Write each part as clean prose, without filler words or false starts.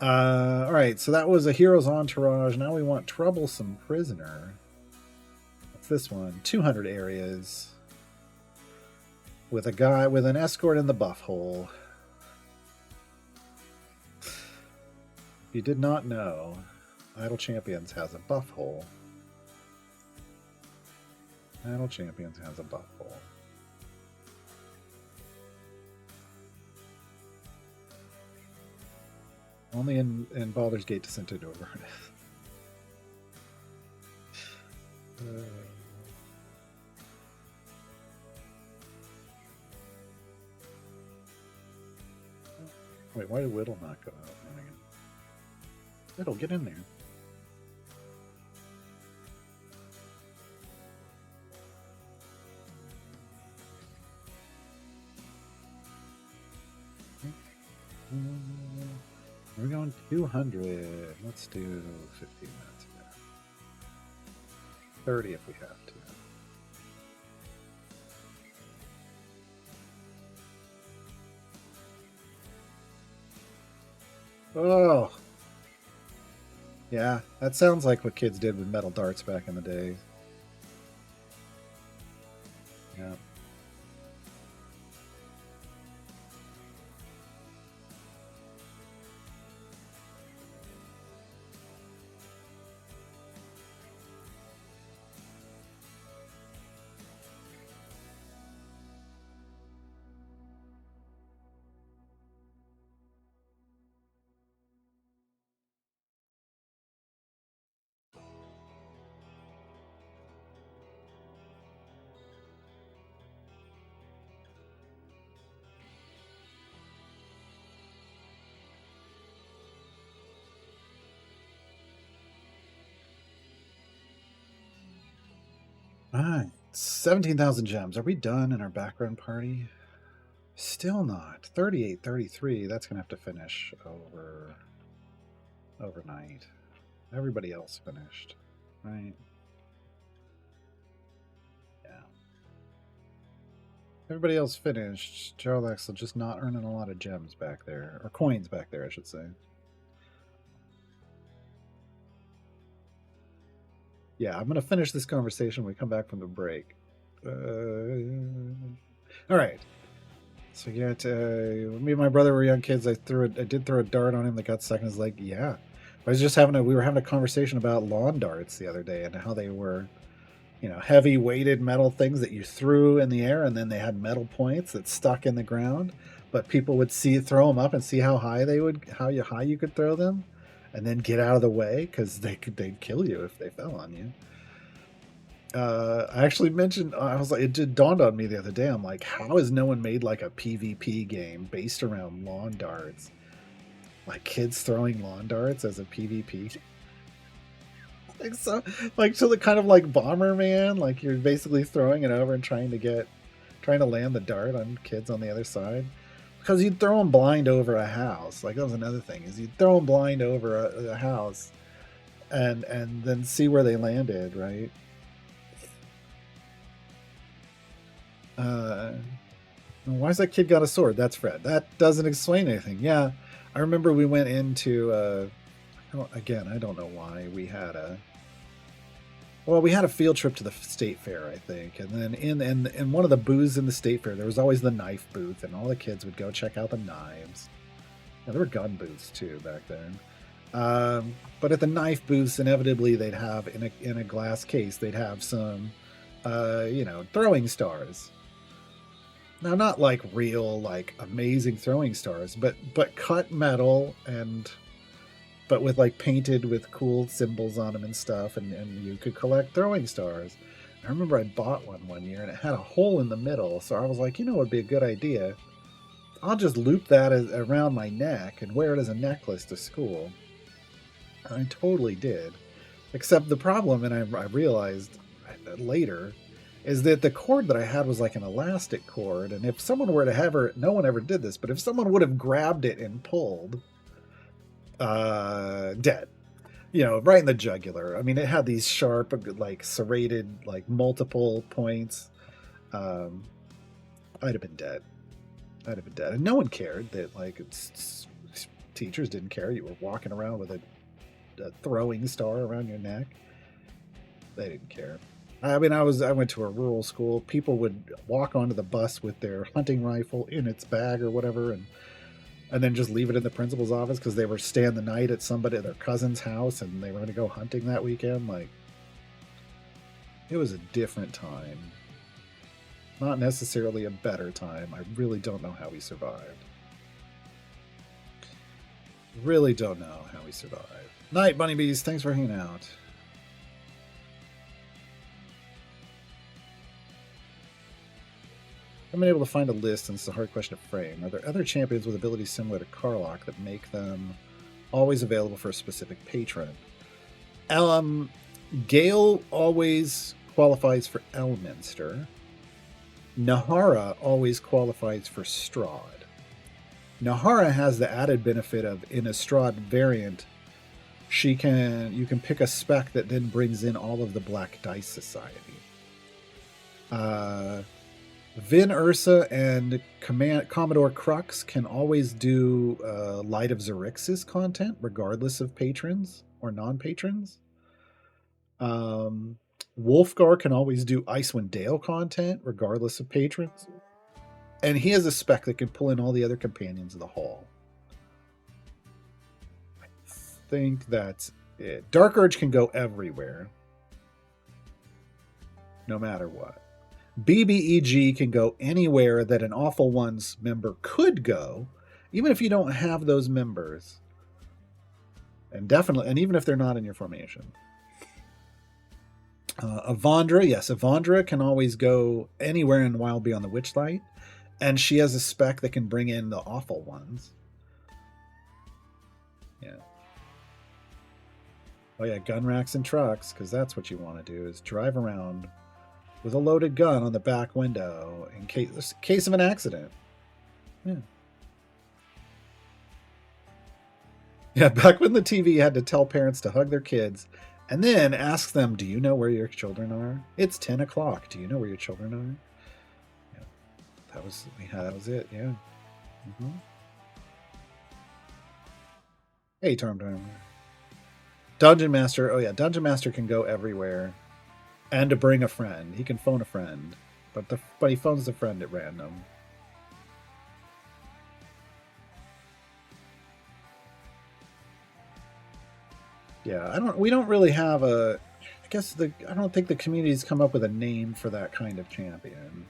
All right, so that was a hero's entourage. Now we want troublesome prisoner. What's this one? 200 areas with a guy with an escort in the buff hole. If you did not know, Idle Champions has a buff hole. Idle Champions has a buff hole. Only in Baldur's Gate Descent into Avernus. Wait, why did Whittle not go out? Whittle, get in there. We're going 200. Let's do 15 minutes ago. 30 if we have to. Oh. Yeah, that sounds like what kids did with metal darts back in the day. Yeah. All right, 17,000 gems. Are we done in our background party? Still not. 38, 33. That's going to have to finish overnight. Everybody else finished, right? Yeah. Everybody else finished. Jarlax will just not earning a lot of gems back there. Or coins back there, I should say. Yeah, I'm going to finish this conversation when we come back from the break. All right. So yeah, me and my brother were young kids. I did throw a dart on him that got stuck in his leg. Yeah, we were having a conversation about lawn darts the other day and how they were, heavy weighted metal things that you threw in the air, and then they had metal points that stuck in the ground. But people would throw them up and see how high high you could throw them, and then get out of the way because they'd kill you if they fell on you. I actually mentioned, I was like, it just dawned on me the other day. I'm like, how has no one made like a PvP game based around lawn darts? Like kids throwing lawn darts as a PvP. Like so the kind of like Bomberman, like you're basically throwing it over and trying to land the dart on kids on the other side. Because you'd throw them blind over a house. Like that was another thing, is you'd throw them blind over a house, and then see where they landed, right? Why's that kid got a sword? That's Fred. That doesn't explain anything. Yeah, I remember we went into. I don't know why we had a field trip to the state fair, I think, and then in one of the booths in the state fair, there was always the knife booth, and all the kids would go check out the knives. Yeah, there were gun booths too back then. But at the knife booths, inevitably they'd have in a glass case, they'd have some, throwing stars. Now, not like real, like amazing throwing stars, but cut metal but with like painted with cool symbols on them and stuff, and you could collect throwing stars. I remember I bought one year and it had a hole in the middle, so I was like, what would be a good idea? I'll just loop that around my neck and wear it as a necklace to school. And I totally did. Except the problem, and I realized later, is that the cord that I had was like an elastic cord, and if someone were to no one ever did this, but if someone would have grabbed it and pulled, dead. Right in the jugular. I mean, it had these sharp, like serrated, like multiple points. I'd have been dead. And no one cared that, like, it's teachers didn't care. You were walking around with a throwing star around your neck. They didn't care. I mean, I went to a rural school. People would walk onto the bus with their hunting rifle in its bag or whatever, and then just leave it in the principal's office because they were staying the night at their cousin's house, and they were going to go hunting that weekend. Like, it was a different time. Not necessarily a better time. I really don't know how we survived. Really don't know how we survived. Night, Bunny Bees. Thanks for hanging out. I've been able to find a list, and it's a hard question to frame. Are there other champions with abilities similar to Karlach that make them always available for a specific patron? Gale always qualifies for Elminster. Nahara always qualifies for Strahd. Nahara has the added benefit of, in a Strahd variant, you can pick a spec that then brings in all of the Black Dice Society. Vin Ursa and Commodore Crux can always do Light of Xerxes content, regardless of patrons or non-patrons. Wolfgar can always do Icewind Dale content, regardless of patrons. And he has a spec that can pull in all the other companions of the hall. I think that's it. Dark Urge can go everywhere, no matter what. BBEG can go anywhere that an Awful Ones member could go, even if you don't have those members. And even if they're not in your formation. Avandra, yes, Avandra can always go anywhere in Wild Beyond the Witchlight. And she has a spec that can bring in the Awful Ones. Yeah. Oh yeah, gun racks and trucks, because that's what you want to do, is drive around with a loaded gun on the back window in case of an accident. Yeah. Yeah, back when the TV had to tell parents to hug their kids and then ask them, do you know where your children are? It's 10 o'clock. Do you know where your children are? Yeah. That was it, yeah. Mm-hmm. Hey, Torm. Dungeon Master. Oh yeah, Dungeon Master can go everywhere. And to bring a friend. He can phone a friend. But he phones the friend at random. Yeah, we don't really have I don't think the community's come up with a name for that kind of champion.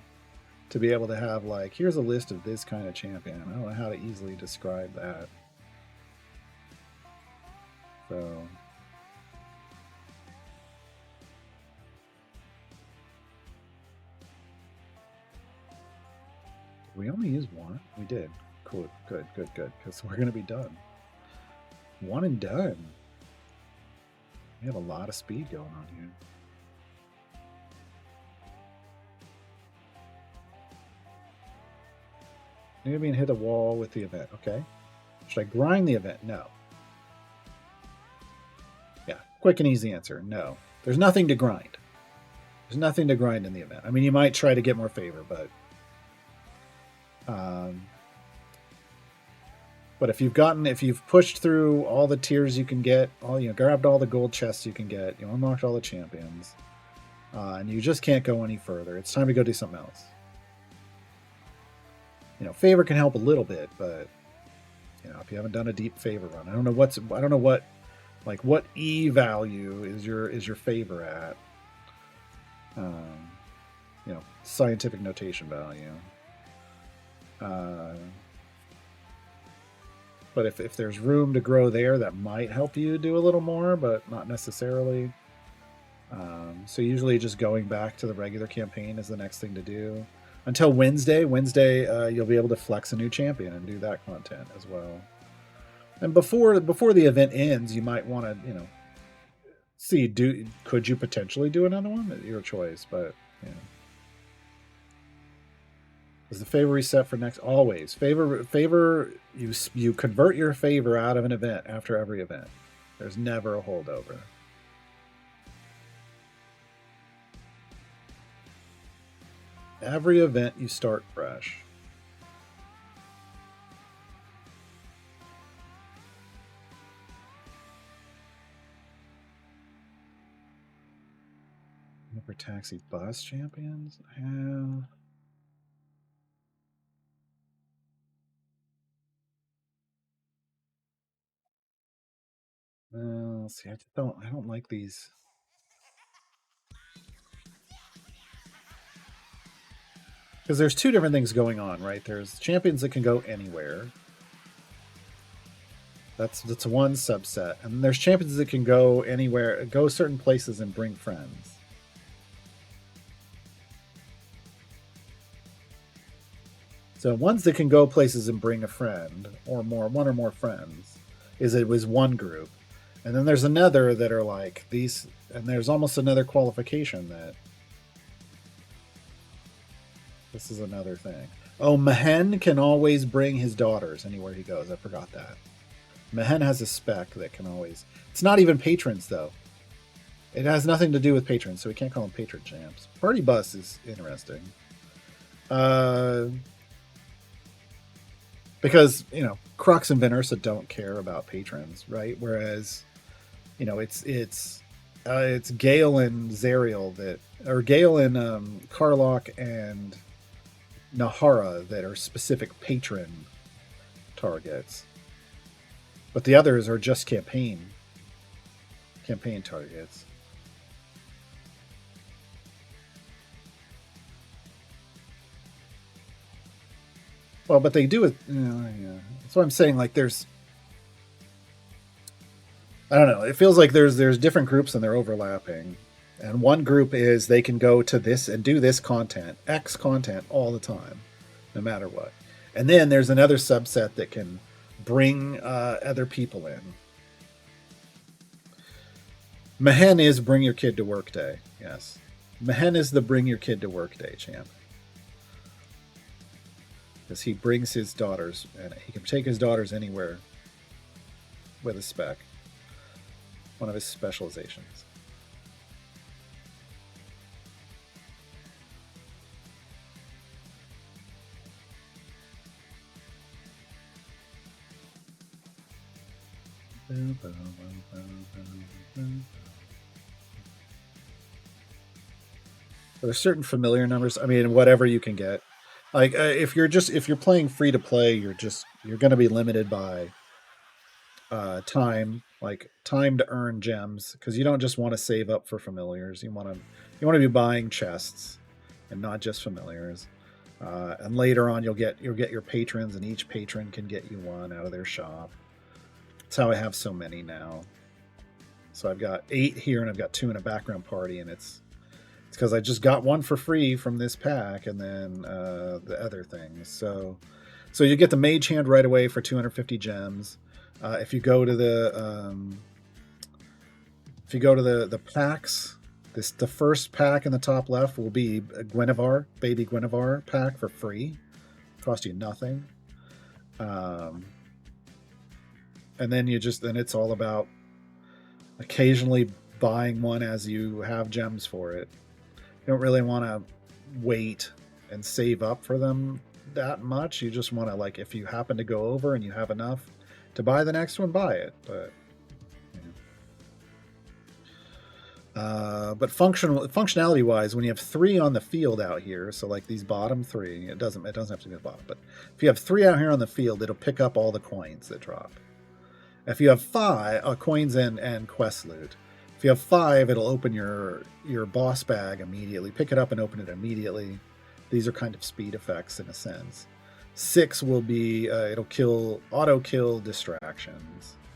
To be able to have, like, here's a list of this kind of champion. I don't know how to easily describe that. So... we only used one? We did. Cool. Good. Because we're going to be done. One and done. We have a lot of speed going on here. Maybe and hit a wall with the event. Okay. Should I grind the event? No. Yeah. Quick and easy answer. No. There's nothing to grind. There's nothing to grind in the event. I mean, you might try to get more favor, but... but if you've pushed through all the tiers you can get, grabbed all the gold chests you can get, you unlocked all the champions, and you just can't go any further, it's time to go do something else. Favor can help a little bit, but if you haven't done a deep favor run, I don't know what E value is your favor at. Scientific notation value. But if there's room to grow there, that might help you do a little more, but not necessarily. So usually just going back to the regular campaign is the next thing to do. Until Wednesday, you'll be able to flex a new champion and do that content as well. And before the event ends, you might want to, see, could you potentially do another one? Your choice, but yeah. Is the favor reset for next? Always. Favor, you convert your favor out of an event after every event. There's never a holdover. Every event you start fresh. For taxi bus champions, I have. Well, see, I don't like these. Because there's two different things going on, right? There's champions that can go anywhere. That's one subset, and then there's champions that can go anywhere, go certain places, and bring friends. So ones that can go places and bring a friend or more, one or more friends, it was one group, and then there's another that are like these, and there's almost another qualification that this is another thing. Oh, Mehen can always bring his daughters anywhere he goes. I forgot that. Mehen has a spec that can always. It's not even patrons though. It has nothing to do with patrons, so we can't call them patron champs. Party bus is interesting. Because Crux and Venersa don't care about patrons, right? Whereas it's Gale and Zariel or Gale and Karlach and Nahara that are specific patron targets, but the others are just campaign targets. Well, but they do it. Yeah. That's what I'm saying. Like, I don't know. It feels like there's different groups and they're overlapping. And one group is they can go to this and do this content, X content all the time, no matter what. And then there's another subset that can bring other people in. Mehen is bring your kid to work day. Yes. Mehen is the bring your kid to work day champ. Because he brings his daughters, and he can take his daughters anywhere with a spec. One of his specializations. There's certain familiar numbers. I mean, whatever you can get. Like if you're playing free to play, you're going to be limited by time, like time to earn gems, because you don't just want to save up for familiars. You want to be buying chests and not just familiars. And later on, you'll get your patrons, and each patron can get you one out of their shop. That's how I have so many now. So I've got 8 here, and I've got 2 in a background party, and it's because I just got one for free from this pack, and then the other things. So you get the mage hand right away for 250 gems. If you go to the packs, the first pack in the top left will be a Guinevere, baby Guinevere pack for free, cost you nothing. And then it's all about occasionally buying one as you have gems for it. You don't really want to wait and save up for them that much. You just want to, like, if you happen to go over and you have enough to buy the next one, buy it. But functionality wise, when you have 3 on the field out here, so like these bottom 3, it doesn't have to be the bottom, but if you have 3 out here on the field, it'll pick up all the coins that drop. If you have 5 coins and quest loot, if you have 5, it'll open your boss bag immediately. Pick it up and open it immediately. These are kind of speed effects in a sense. 6 will be it'll auto kill distractions.